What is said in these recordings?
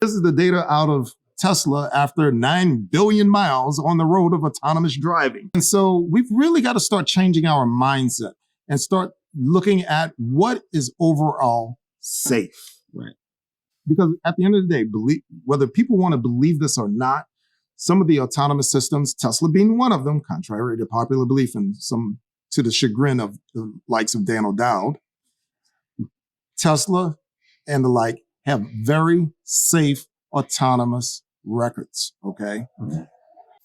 This is the data out of Tesla after 9 billion miles on the road of autonomous driving. And so we've really got to start changing our mindset and start looking at what is overall safe. Right. Because at the end of the day, whether people want to believe this or not, some of the autonomous systems, Tesla being one of them, contrary to popular belief and some to the chagrin of the likes of Dan O'Dowd, Tesla and the like have very safe autonomous records, okay? Mm-hmm.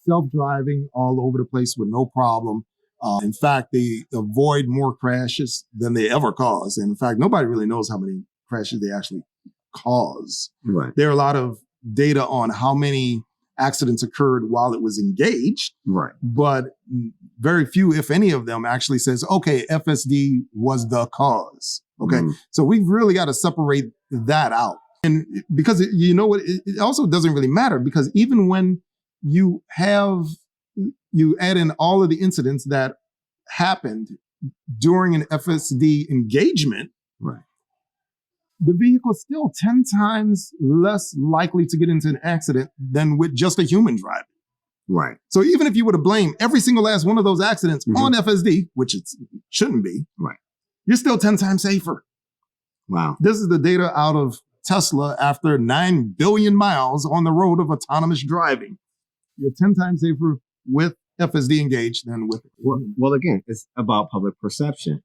Self-driving all over the place with no problem. In fact, they avoid more crashes than they ever cause. And in fact, nobody really knows how many crashes they actually cause. Right. There are a lot of data on how many accidents occurred while it was engaged. Right. But very few, if any of them, actually says, okay, FSD was the cause. Okay. Mm-hmm. So we've really got to separate that out. And because you know what, it also doesn't really matter, because even when you add in all of the incidents that happened during an FSD engagement, right, the vehicle is still 10 times less likely to get into an accident than with just a human driving. Right. So even if you were to blame every single last one of those accidents on FSD, which it shouldn't be, right, you're still 10 times safer. Wow. This is the data out of Tesla after 9 billion miles on the road of autonomous driving. You're 10 times safer with FSD engaged than with. Well, again, it's about public perception.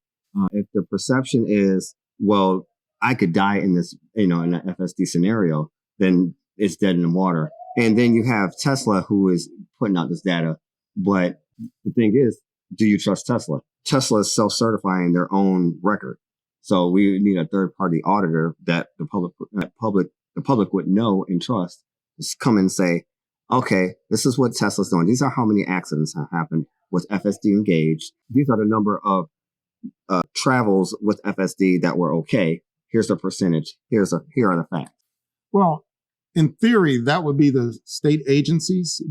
If the perception is, well, I could die in this, in an FSD scenario, then it's dead in the water. And then you have Tesla, who is putting out this data. But the thing is, do you trust Tesla? Tesla is self-certifying their own record. So we need a third-party auditor that the public would know and trust. Just come and say, okay, this is what Tesla's doing. These are how many accidents have happened with FSD engaged. These are the number of travels with FSD that were okay. Here's the percentage. Here are the facts. Well, in theory, that would be the state agencies.